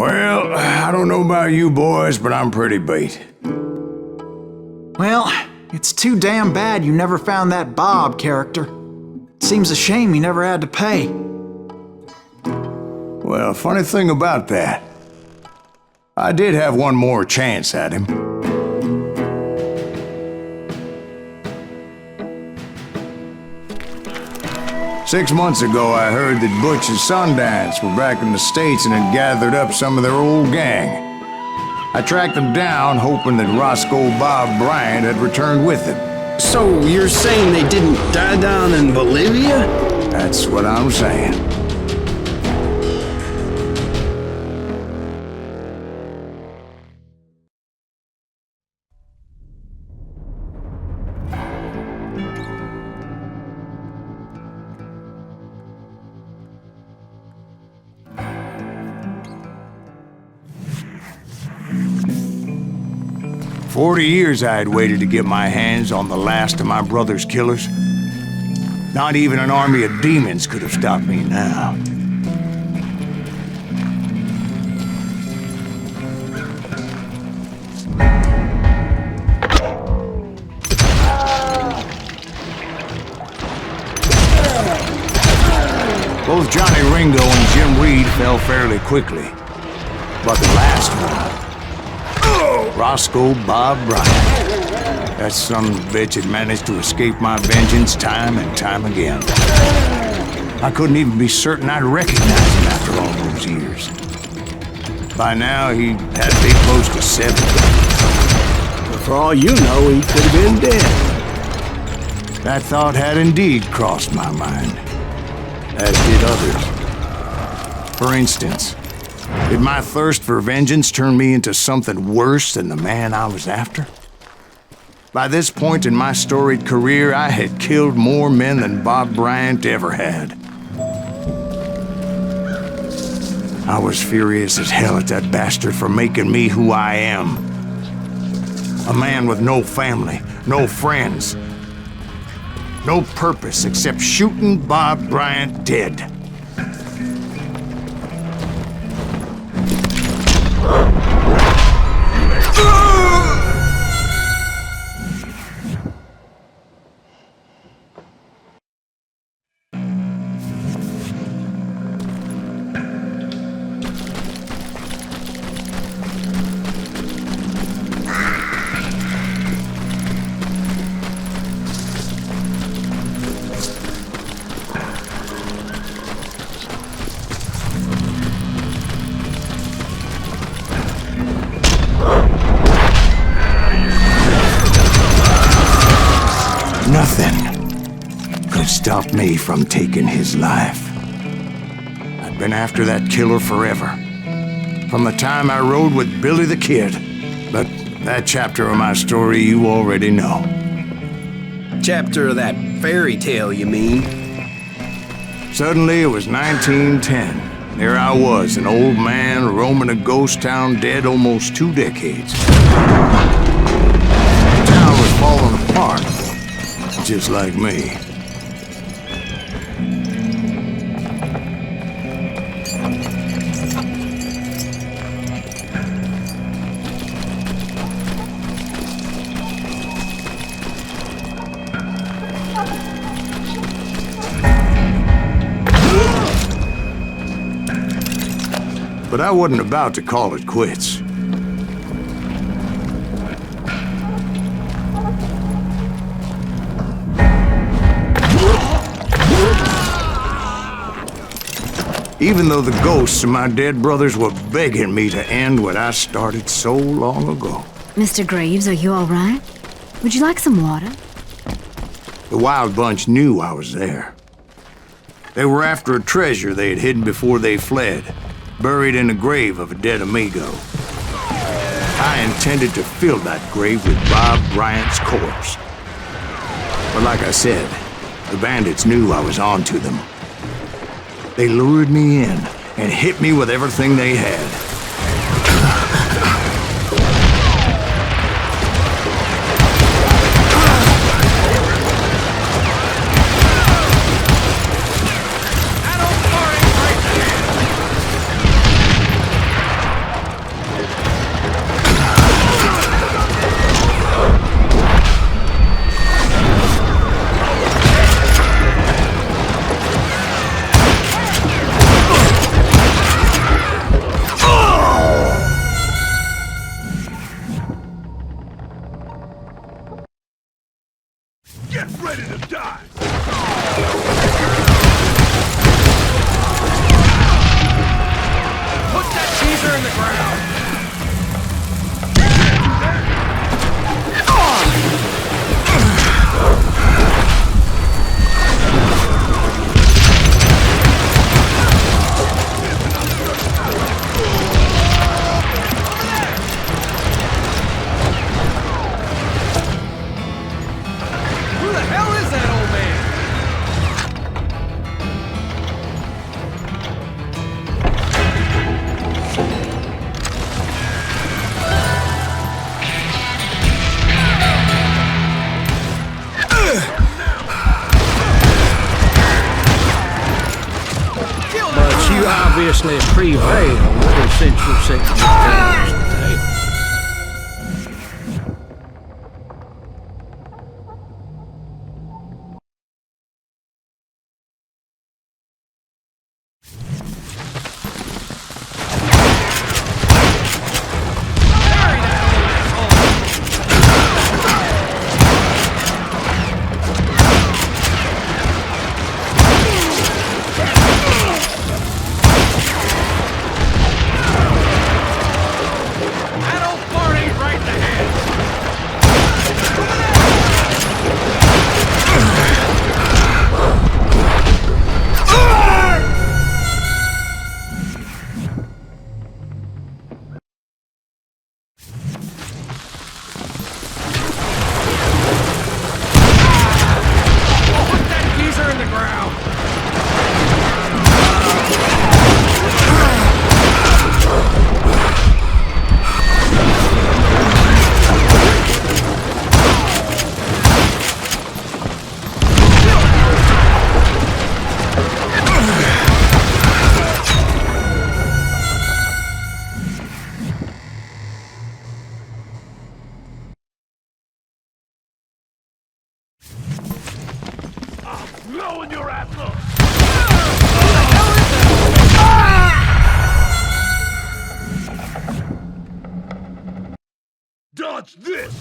Well, I don't know about you boys, but I'm pretty beat. Well, it's too damn bad you never found that Bob character. Seems a shame you never had to pay. Well, funny thing about that, I did have one more chance at him. Six months ago, I heard that Butch and Sundance were back in the States and had gathered up some of their old gang. I tracked them down, hoping that Roscoe Bob Bryant had returned with them. So you're saying they didn't die down in Bolivia? That's what I'm saying. For 40 years I had waited to get my hands on the last of my brother's killers. Not even an army of demons could have stopped me now. Both Johnny Ringo and Jim Reed fell fairly quickly. But the last one, Roscoe Bob Bryant, that son of a bitch had managed to escape my vengeance time and time again. I couldn't even be certain I'd recognize him after all those years. By now, he had to be close to 70. But for all you know, he could have been dead. That thought had indeed crossed my mind, as did others. For instance, did my thirst for vengeance turn me into something worse than the man I was after? By this point in my storied career, I had killed more men than Bob Bryant ever had. I was furious as hell at that bastard for making me who I am. A man with no family, no friends, no purpose except shooting Bob Bryant dead. Nothing could stop me from taking his life. I'd been after that killer forever, from the time I rode with Billy the Kid. But that chapter of my story you already know. Chapter of that fairy tale, you mean? Suddenly it was 1910. There I was, an old man roaming a ghost town dead almost 2 decades. The town was falling apart. Just like me. But I wasn't about to call it quits. Even though the ghosts of my dead brothers were begging me to end what I started so long ago. Mr. Graves, are you all right? Would you like some water? The Wild Bunch knew I was there. They were after a treasure they had hidden before they fled, buried in the grave of a dead amigo. I intended to fill that grave with Bob Bryant's corpse. But like I said, the bandits knew I was on to them. They lured me in and hit me with everything they had. you obviously prevailed since you're sitting here today. Blowing your ass up! Dodge this!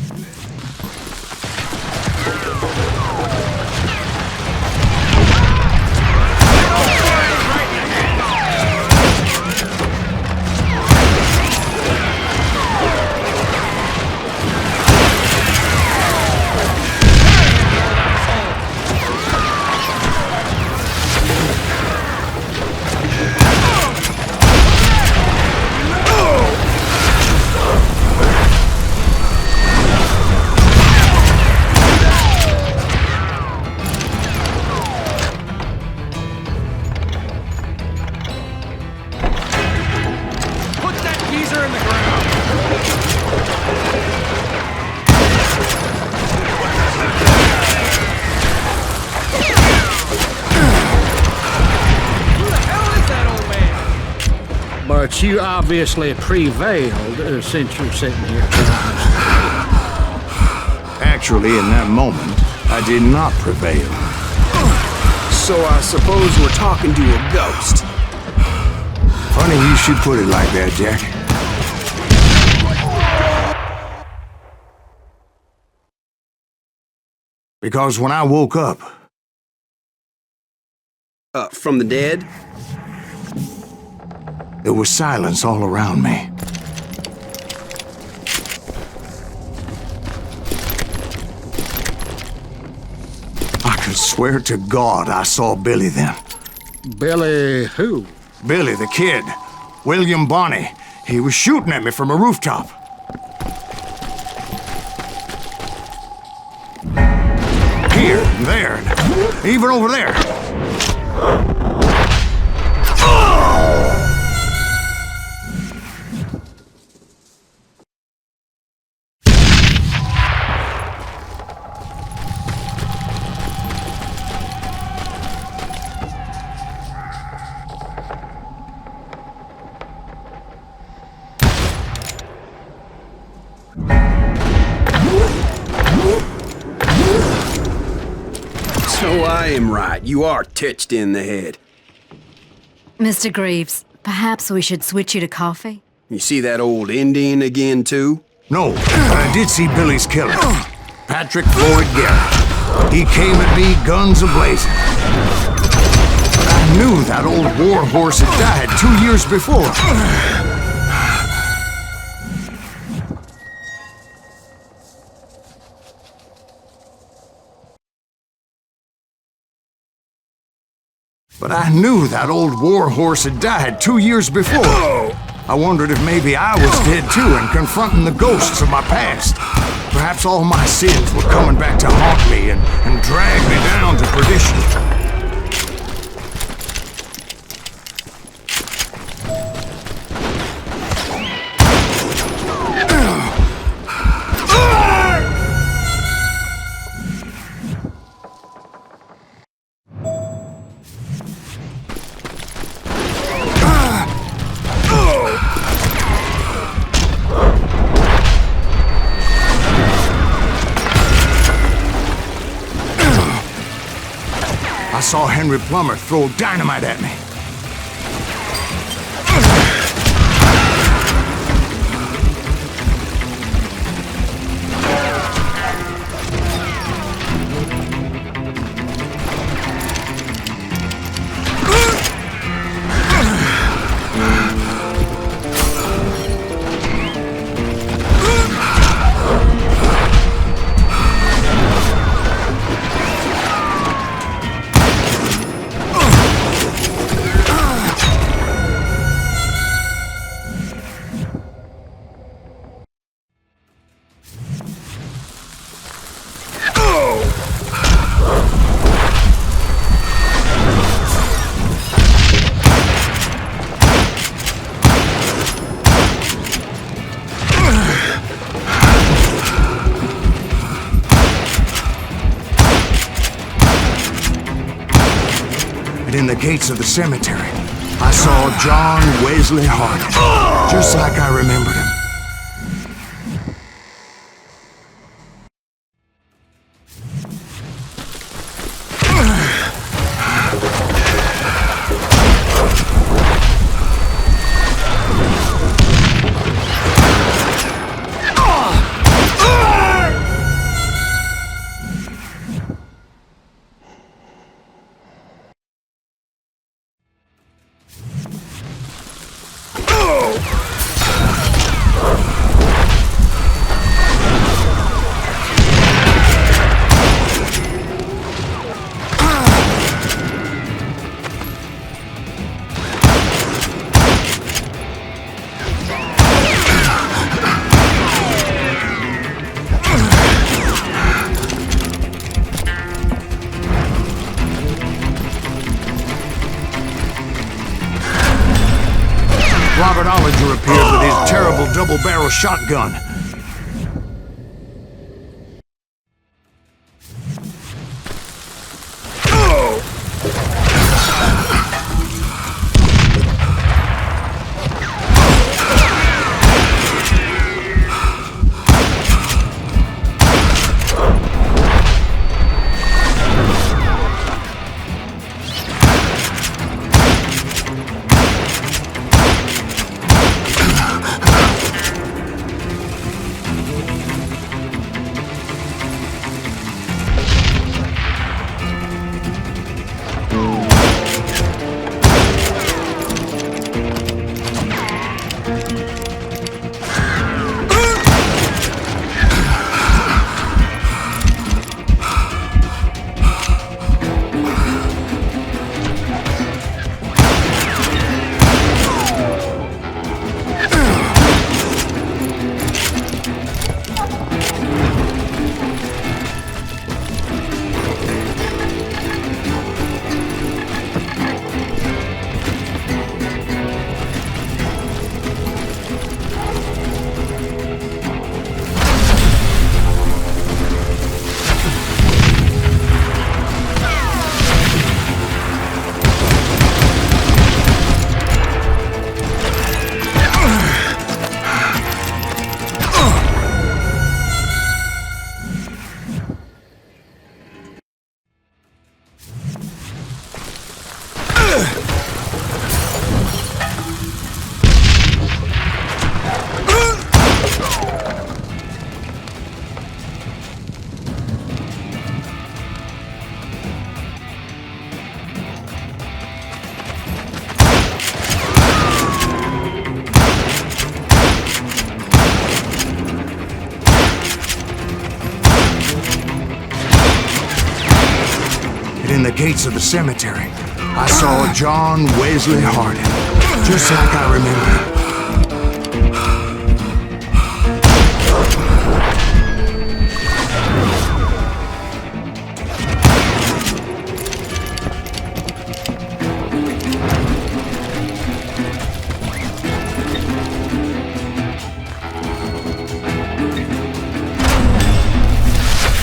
But you obviously prevailed since you're sitting here tonight. Actually, in that moment, I did not prevail. So I suppose we're talking to a ghost. Funny you should put it like that, Jack. Because when I woke up... From the dead? There was silence all around me. I could swear to God I saw Billy then. Billy who? Billy, the kid. William Bonney. He was shooting at me from a rooftop. Here, and there, and even over there. So I am right. You are touched in the head. Mr. Greaves, perhaps we should switch you to coffee? You see that old Indian again, too? No, but I did see Billy's killer. Patrick Floyd Garrett. He came at me guns a-blazing. I knew that old war horse had died 2 years before. But I knew that old war horse had died 2 years before. I wondered if maybe I was dead too and confronting the ghosts of my past. Perhaps all my sins were coming back to haunt me and drag me down to perdition. saw Henry Plummer throw dynamite at me. In the gates of the cemetery, I saw John Wesley Hardin, just like I remembered him. Appeared with his terrible double-barrel shotgun. In the gates of the cemetery, I saw John Wesley Hardin, just like I remember him.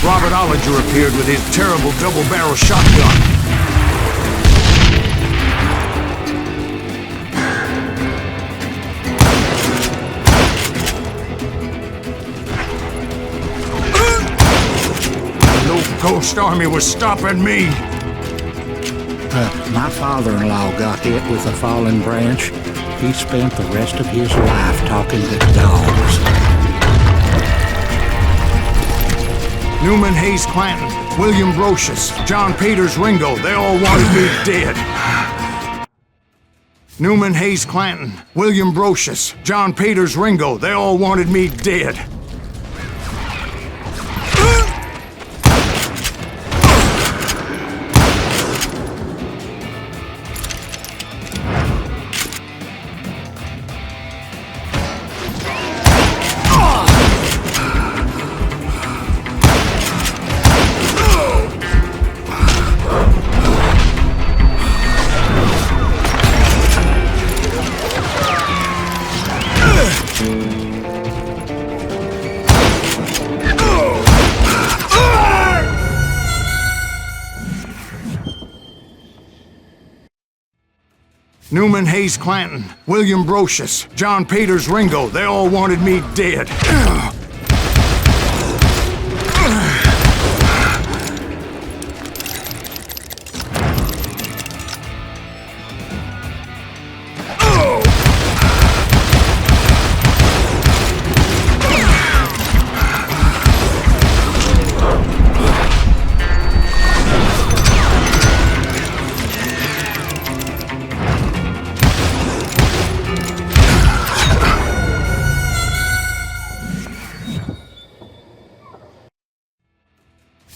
Robert Ollinger appeared with his terrible double-barrel shotgun. No ghost army was stopping me. My father-in-law got hit with a fallen branch. He spent the rest of his life talking to dogs. Newman Hayes Clanton, William Brocious, John Peters Ringo, they all wanted me dead. Newman Hayes Clanton, William Brocious, John Peters Ringo, they all wanted me dead. Newman Hayes Clanton, William Brocious, John Peters Ringo, they all wanted me dead.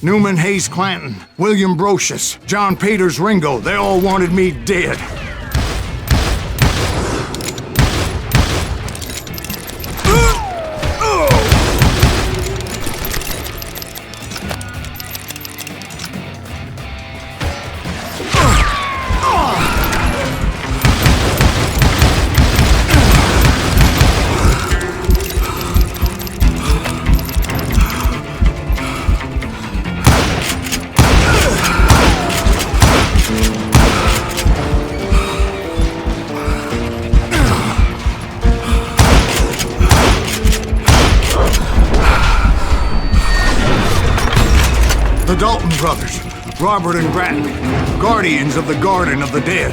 Newman Hayes Clanton, William Brocious, John Peters Ringo, they all wanted me dead. The Dalton brothers, Robert and Grattan, guardians of the Garden of the Dead.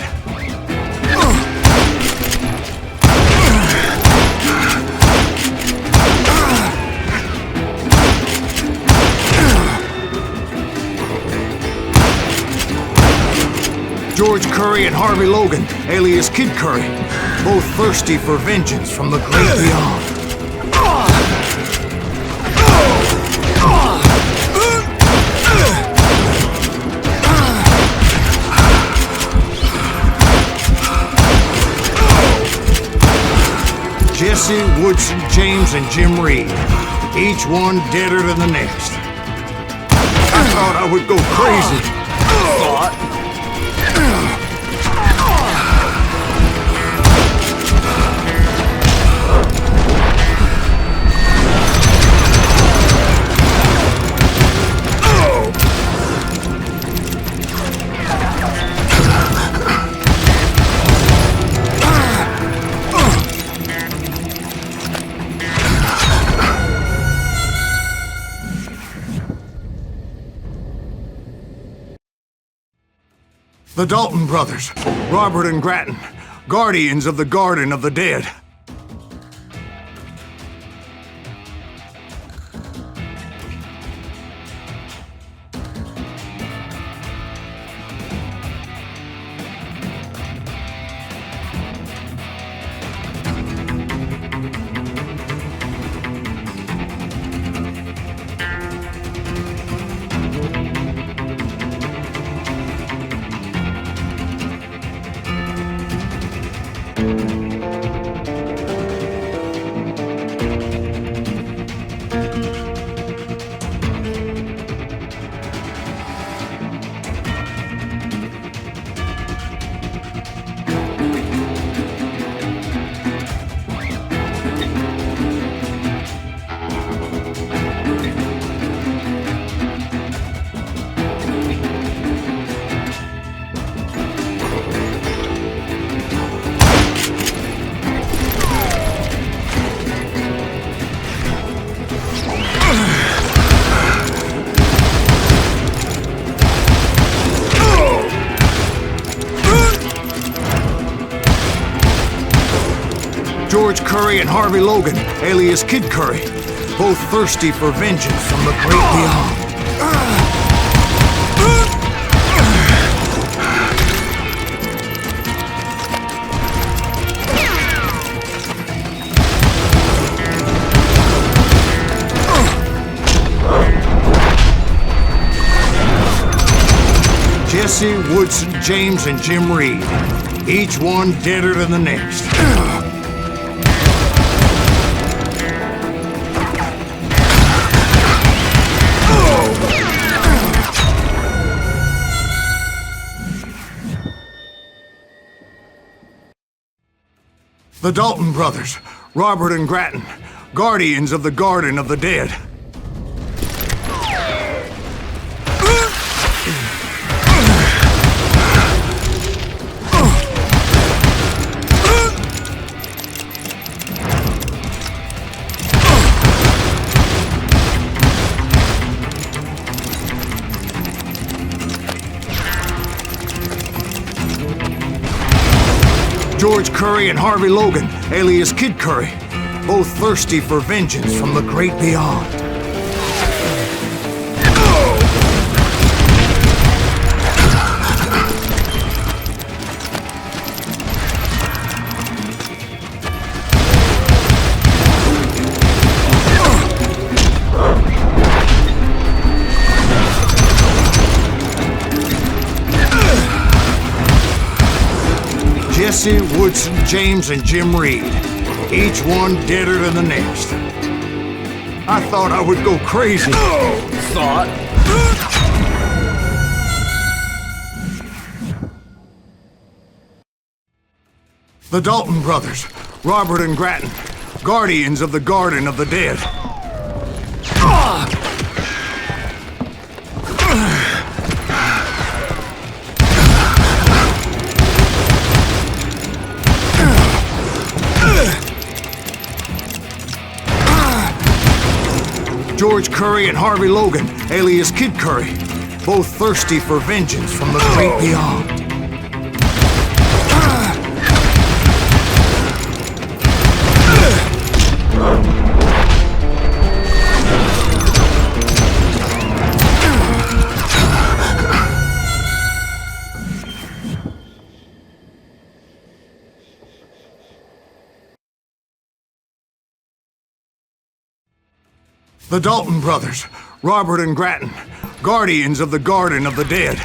George Curry and Harvey Logan, alias Kid Curry, both thirsty for vengeance from the great beyond. Jesse, Woodson, James, and Jim Reed, each one deader than the next. I thought I would go crazy. The Dalton brothers, Robert and Grattan, guardians of the Garden of the Dead. George Curry and Harvey Logan, alias Kid Curry, both thirsty for vengeance from the great beyond. Jesse, Woodson, James, and Jim Reed, each one deader than the next. The Dalton brothers, Robert and Grattan, guardians of the Garden of the Dead. George Curry and Harvey Logan, alias Kid Curry, both thirsty for vengeance from the great beyond. Jesse, Woodson, James, and Jim Reed, each one deader than the next. I thought I would go crazy. Thought? The Dalton brothers, Robert and Grattan, guardians of the Garden of the Dead. George Curry and Harvey Logan, alias Kid Curry, both thirsty for vengeance from the great beyond. The Dalton brothers, Robert and Grattan, guardians of the Garden of the Dead.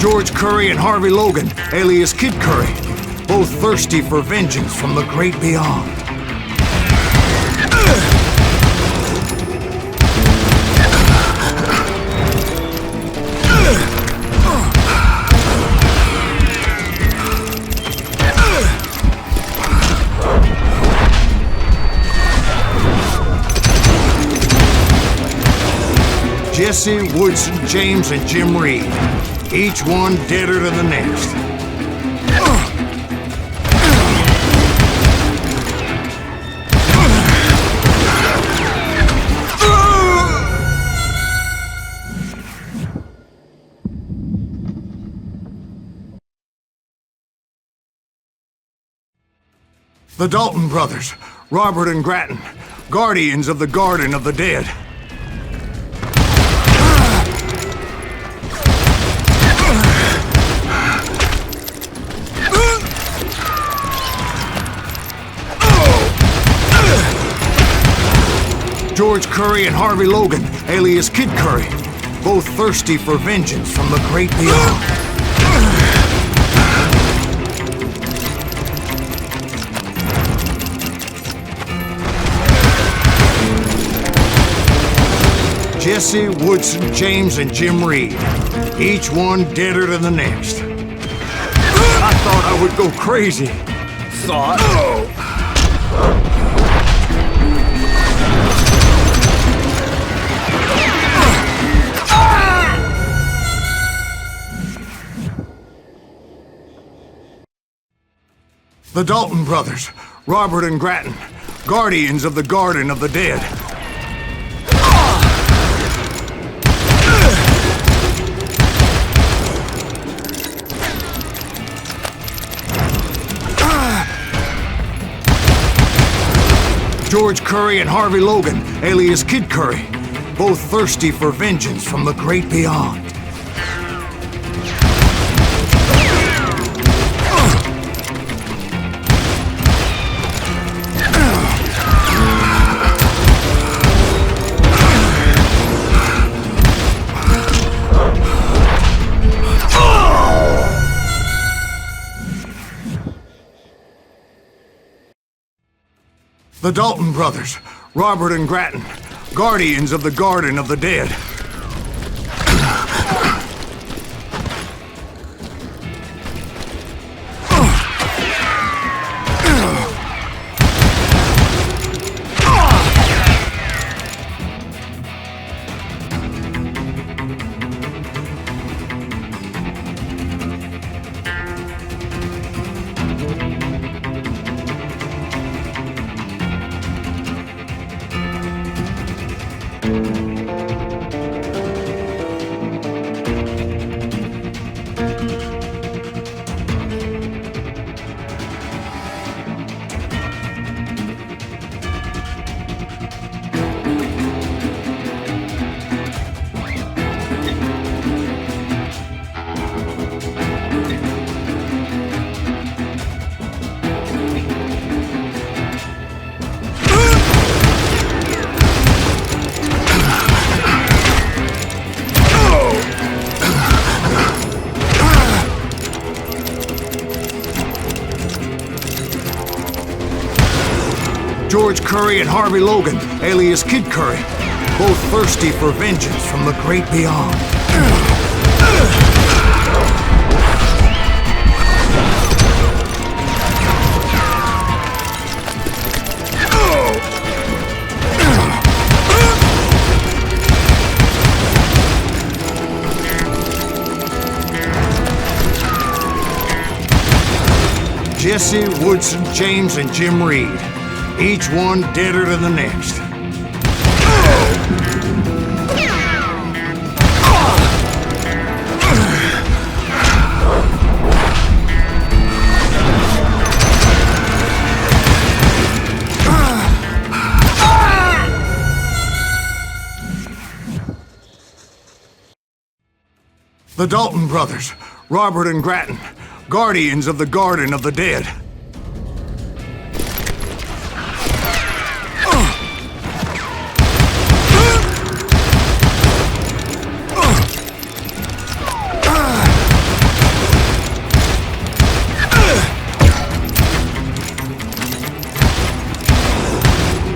George Curry and Harvey Logan, alias Kid Curry, both thirsty for vengeance from the great beyond. Jesse, Woodson, James, and Jim Reed, each one deader than the next. The Dalton brothers, Robert and Grattan, guardians of the Garden of the Dead. George Curry and Harvey Logan, alias Kid Curry, both thirsty for vengeance from the great beyond. Jesse, Woodson, James, and Jim Reed, each one deader than the next. I thought I would go crazy. Thought? The Dalton brothers, Robert and Grattan, guardians of the Garden of the Dead. George Curry and Harvey Logan, alias Kid Curry, both thirsty for vengeance from the great beyond. The Dalton brothers, Robert and Grattan, guardians of the Garden of the Dead. George Curry and Harvey Logan, alias Kid Curry, both thirsty for vengeance from the great beyond. Jesse, Woodson, James, and Jim Reed. Each one deader than the next. The Dalton brothers, Robert and Grattan, guardians of the Garden of the Dead.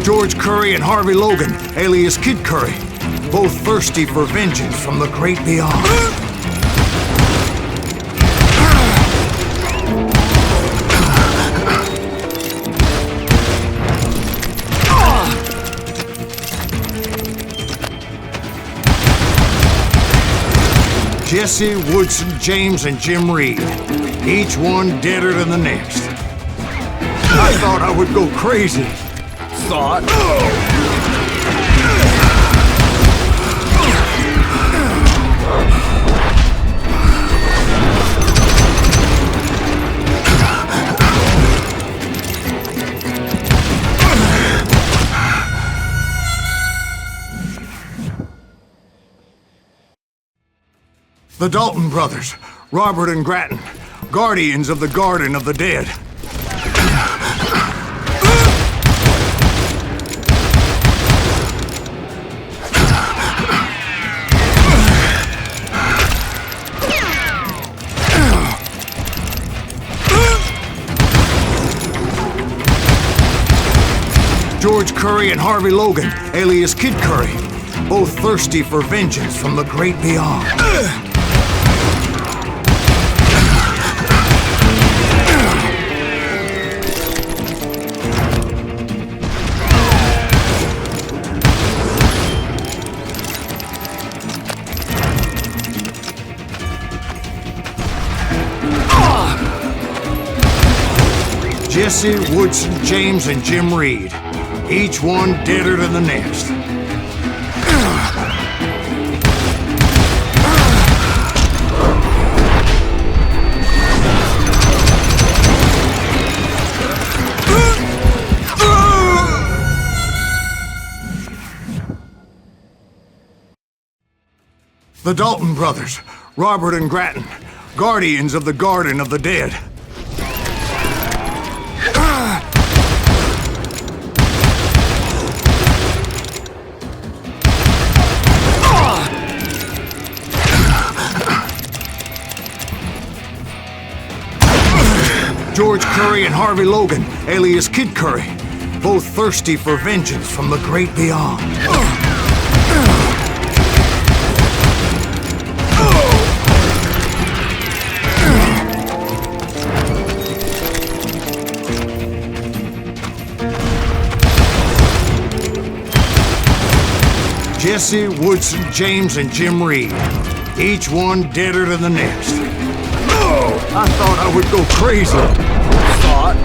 George Curry and Harvey Logan, alias Kid Curry, both thirsty for vengeance from the great beyond. Jesse, Woodson, James, and Jim Reed, each one deader than the next. I thought I would go crazy. Thought. The Dalton brothers, Robert and Grattan, guardians of the Garden of the Dead. George Curry and Harvey Logan, alias Kid Curry, both thirsty for vengeance from the great beyond. Jesse, Woodson, James, and Jim Reed. Each one deader than the next. The Dalton brothers, Robert and Grattan, guardians of the Garden of the Dead. George Curry and Harvey Logan, alias Kid Curry, both thirsty for vengeance from the great beyond. Jesse, Woodson, James, and Jim Reed. Each one deader than the next. Oh, I thought I would go crazy. Thought.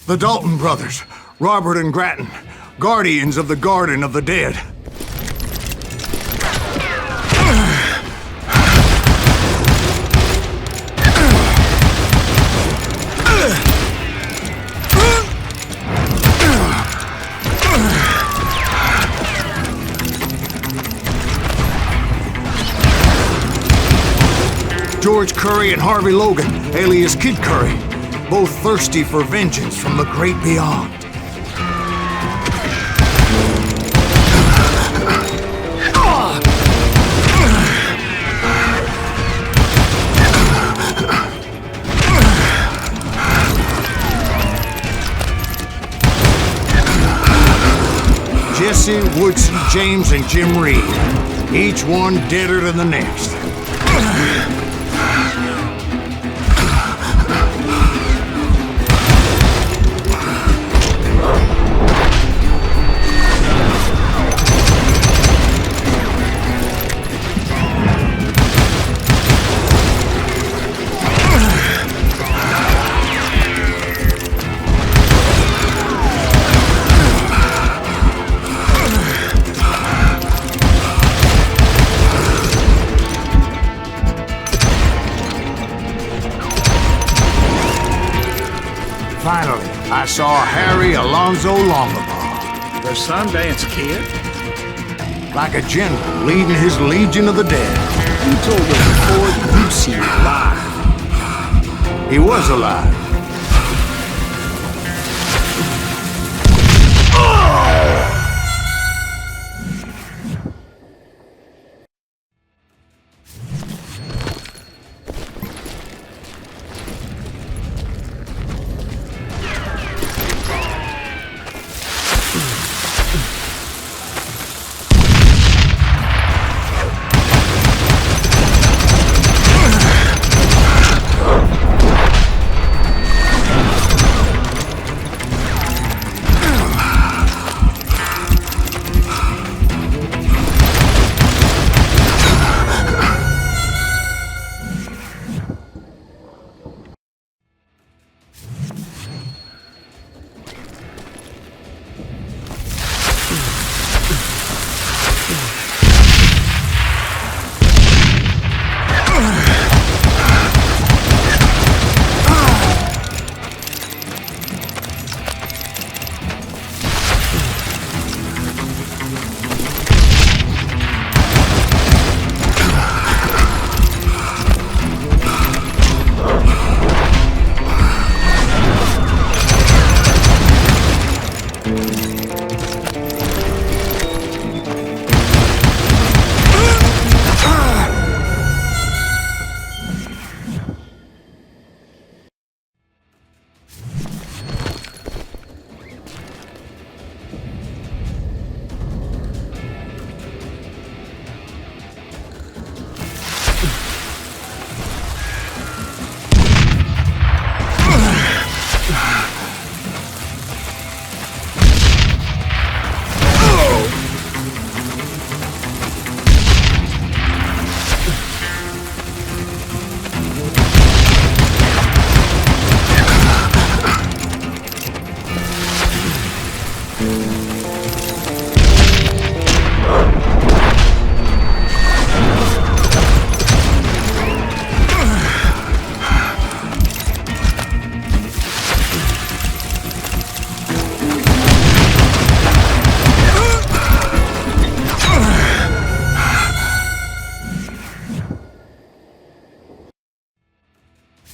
The Dalton brothers, Robert and Grattan, guardians of the Garden of the Dead. George Curry and Harvey Logan, alias Kid Curry, both thirsty for vengeance from the great beyond. Jesse, Woodson, James, and Jim Reed. Each one deader than the next. Finally, I saw Harry Alonzo Longabaugh. The Sundance Kid? Like a general leading his legion of the dead. You told us before that you've seen him alive. He was alive.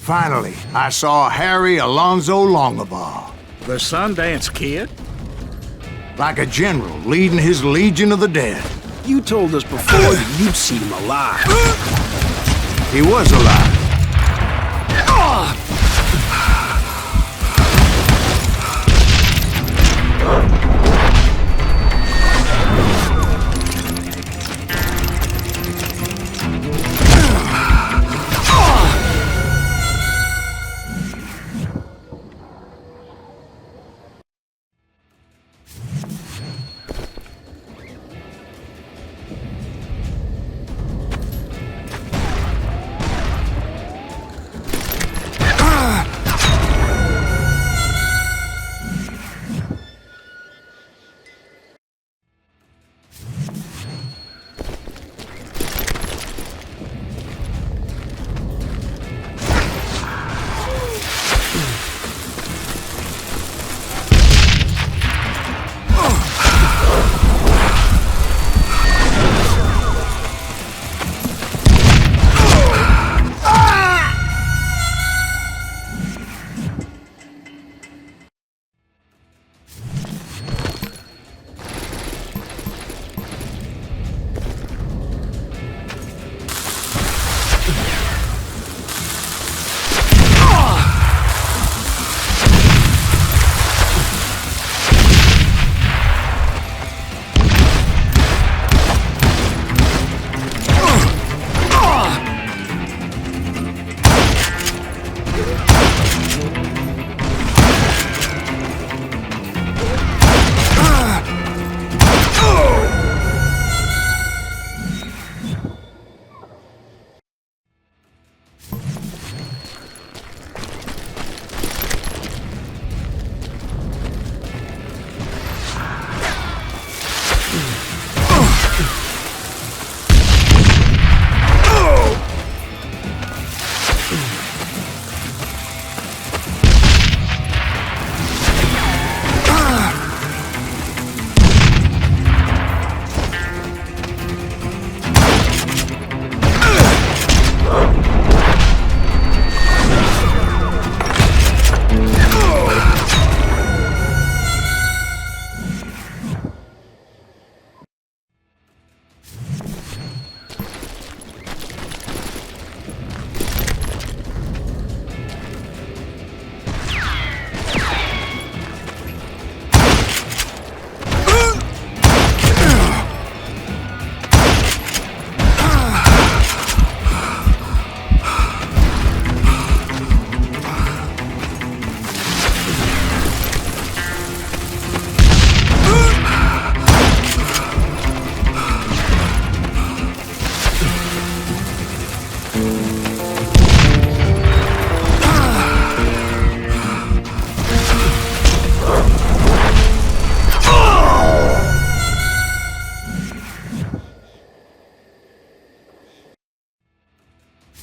Finally, I saw Harry Alonzo Longabaugh. The Sundance Kid? Like a general leading his legion of the dead. You told us before that you'd seen him alive. He was alive.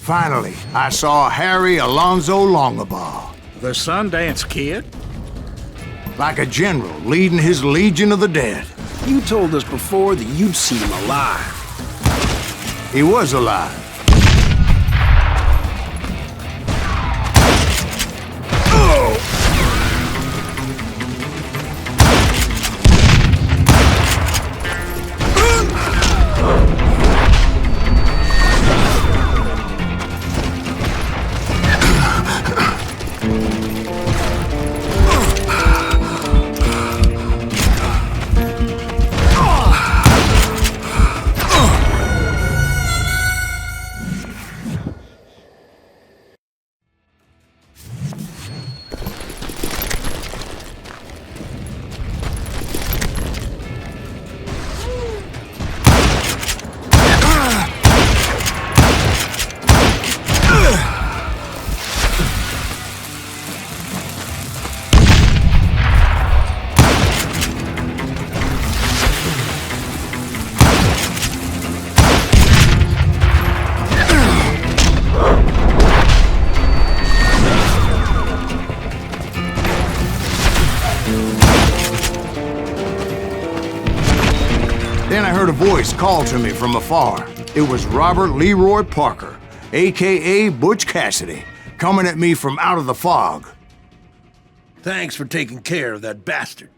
Finally, I saw Harry Alonzo Longabaugh. The Sundance Kid? Like a general leading his legion of the dead. You told us before that you'd seen him alive. He was alive. Then I heard a voice call to me from afar. It was Robert Leroy Parker, a.k.a. Butch Cassidy, coming at me from out of the fog. Thanks for taking care of that bastard.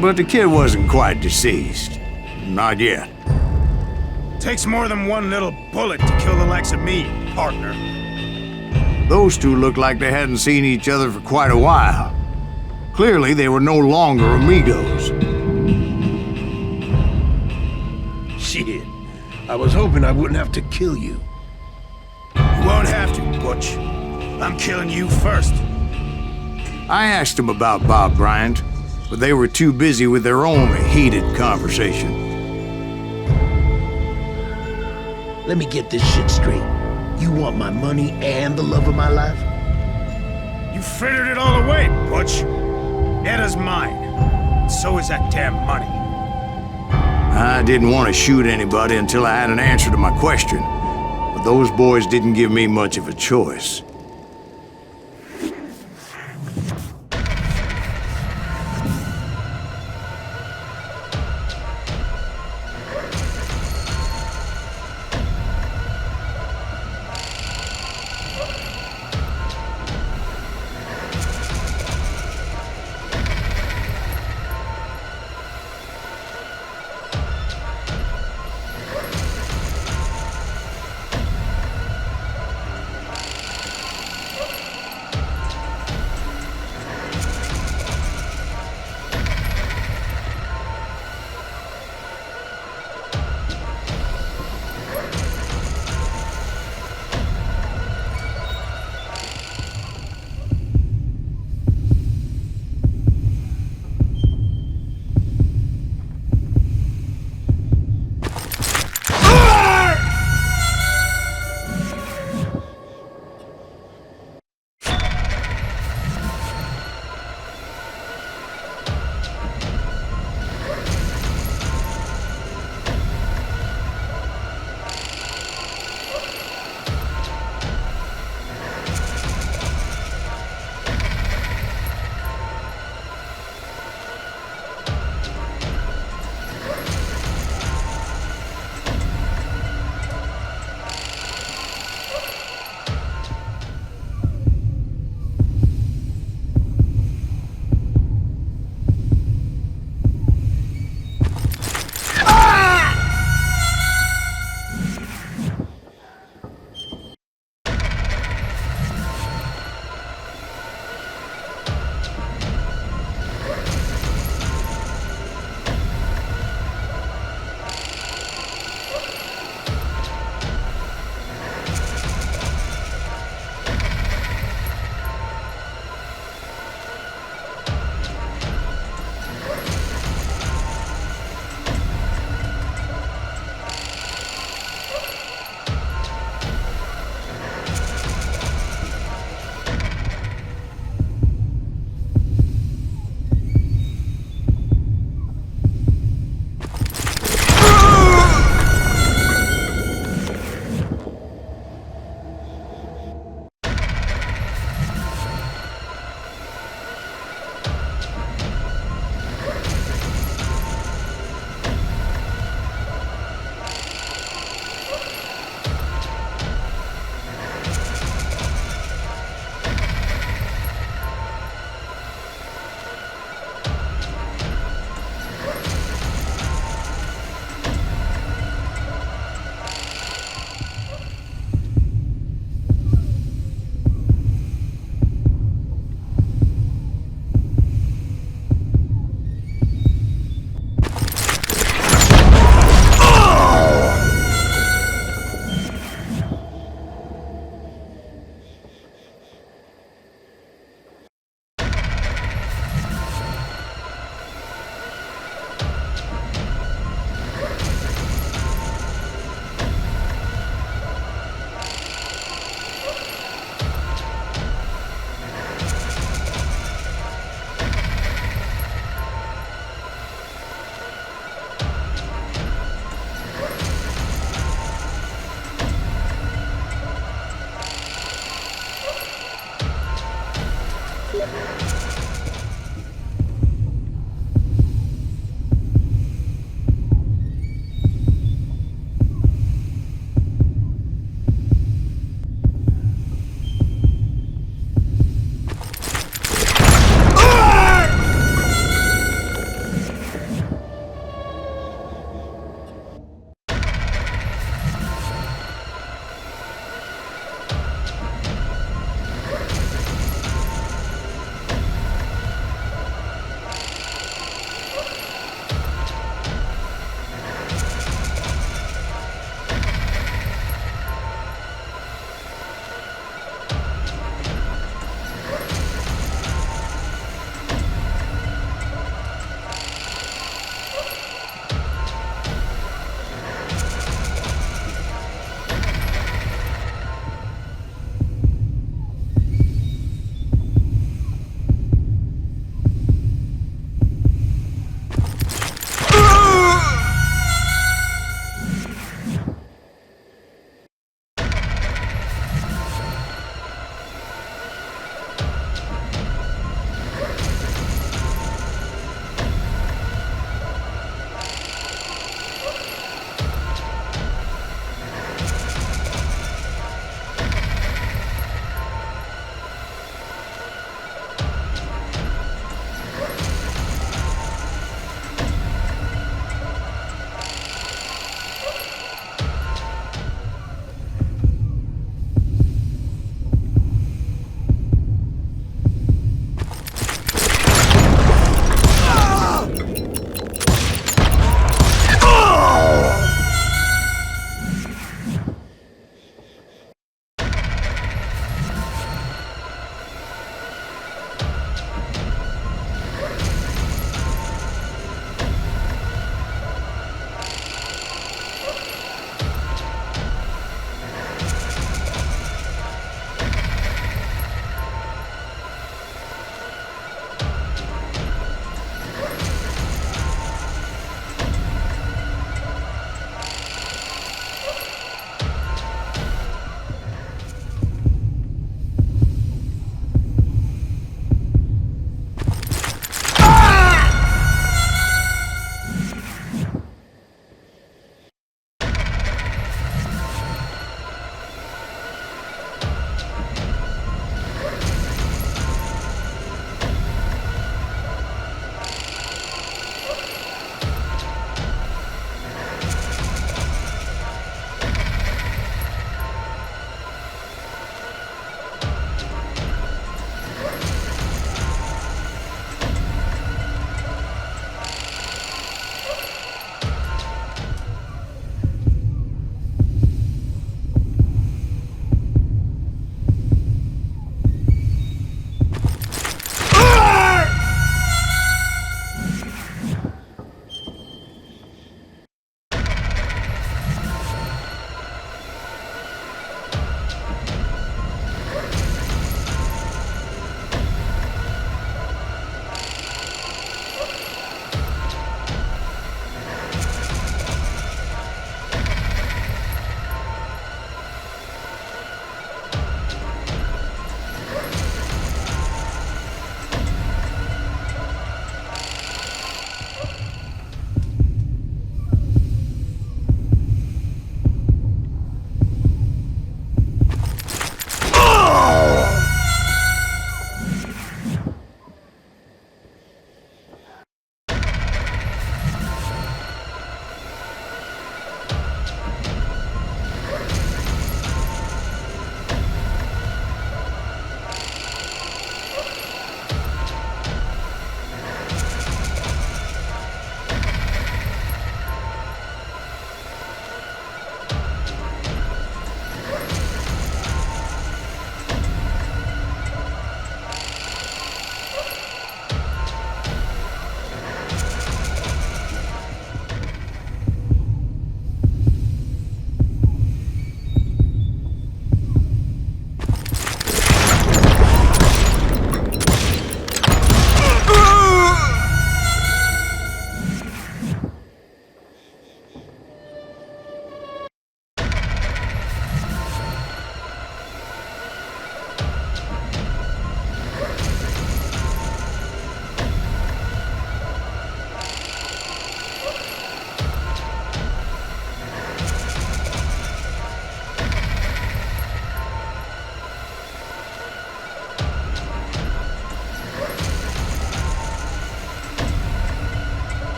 But the kid wasn't quite deceased. Not yet. Takes more than one little bullet to kill the likes of me, partner. Those two looked like they hadn't seen each other for quite a while. Clearly, they were no longer amigos. Shit. I was hoping I wouldn't have to kill you. You won't have to, Butch. I'm killing you first. I asked them about Bob Bryant, but they were too busy with their own heated conversation. Let me get this shit straight. You want my money and the love of my life? You frittered it all away, Butch. Etta's mine. So is that damn money. I didn't want to shoot anybody until I had an answer to my question, but those boys didn't give me much of a choice.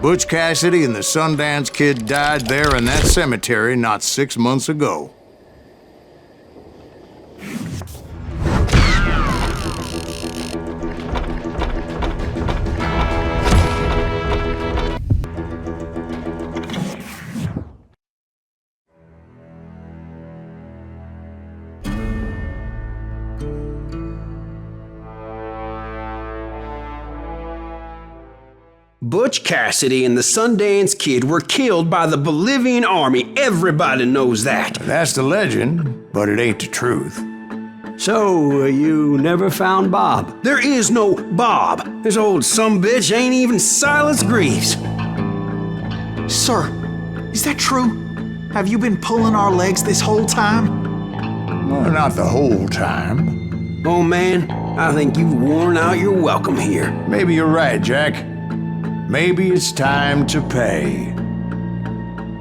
Butch Cassidy and the Sundance Kid died there in that cemetery not 6 months ago. Butch Cassidy and the Sundance Kid were killed by the Bolivian army. Everybody knows that. That's the legend, but it ain't the truth. So, you never found Bob? There is no Bob. This old sumbitch ain't even Silas Greaves. Sir, is that true? Have you been pulling our legs this whole time? Well, not the whole time. Oh man, I think you've worn out your welcome here. Maybe you're right, Jack. Maybe it's time to pay.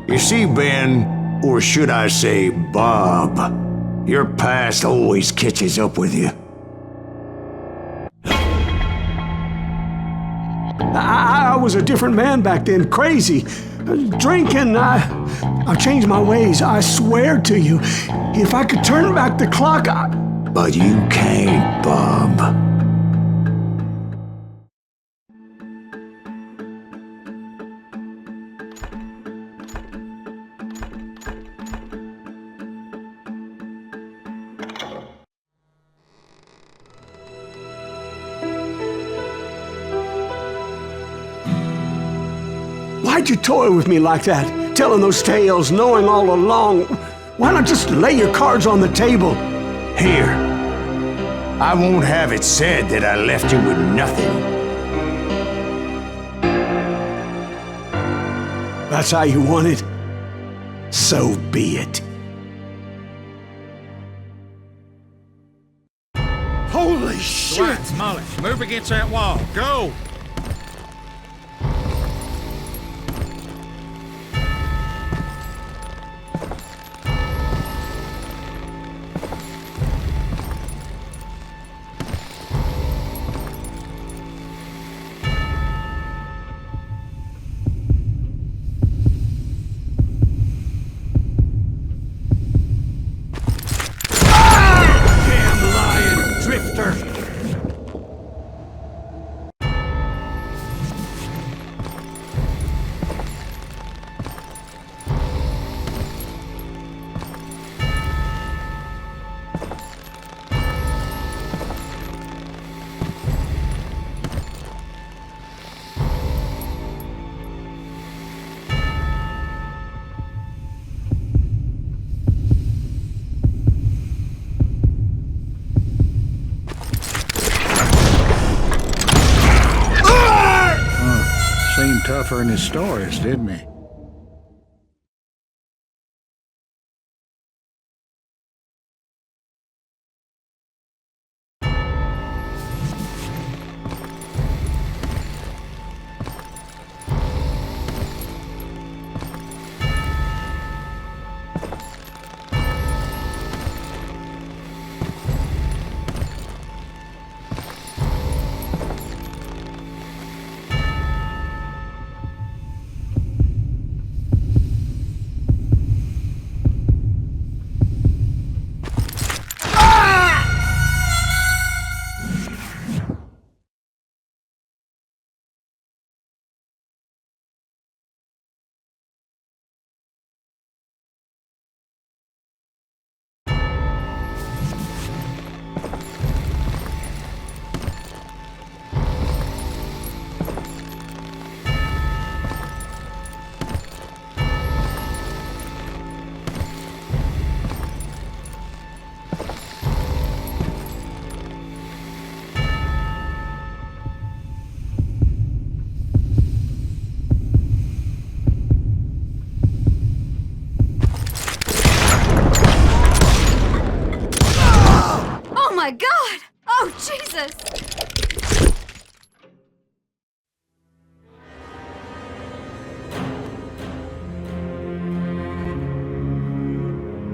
You see, Ben, or should I say Bob, your past always catches up with you. I was a different man back then, crazy. Drinking, I've changed my ways, I swear to you. If I could turn back the clock, But you can't, Bob. Why'd you toy with me like that? Telling those tales, knowing all along. Why not just lay your cards on the table? Here. I won't have it said that I left you with nothing. That's how you want it? So be it. Holy shit! Right, Molly, move against that wall. Go! Seemed tougher in his stories, didn't he? Oh my God! Oh, Jesus!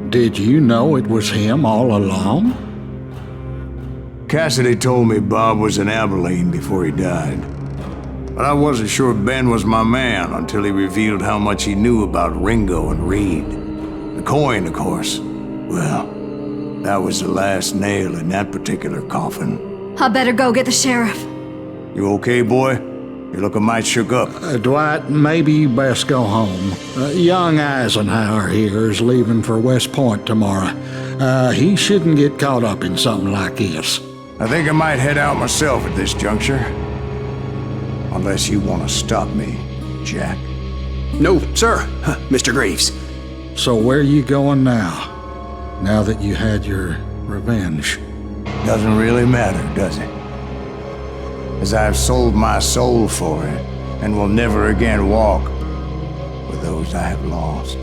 Did you know it was him all along? Cassidy told me Bob was in Abilene before he died. But I wasn't sure Ben was my man until he revealed how much he knew about Ringo and Reed. The coin, of course. Well, that was the last nail in that particular coffin. I better go get the sheriff. You okay, boy? You're looking mighty shook up. Dwight, maybe you best go home. Young Eisenhower here is leaving for West Point tomorrow. He shouldn't get caught up in something like this. I think I might head out myself at this juncture. Unless you want to stop me, Jack. No, sir, Mr. Greaves. So where you going now? Now that you had your revenge? Doesn't really matter, does it? As I've sold my soul for it, and will never again walk with those I have lost.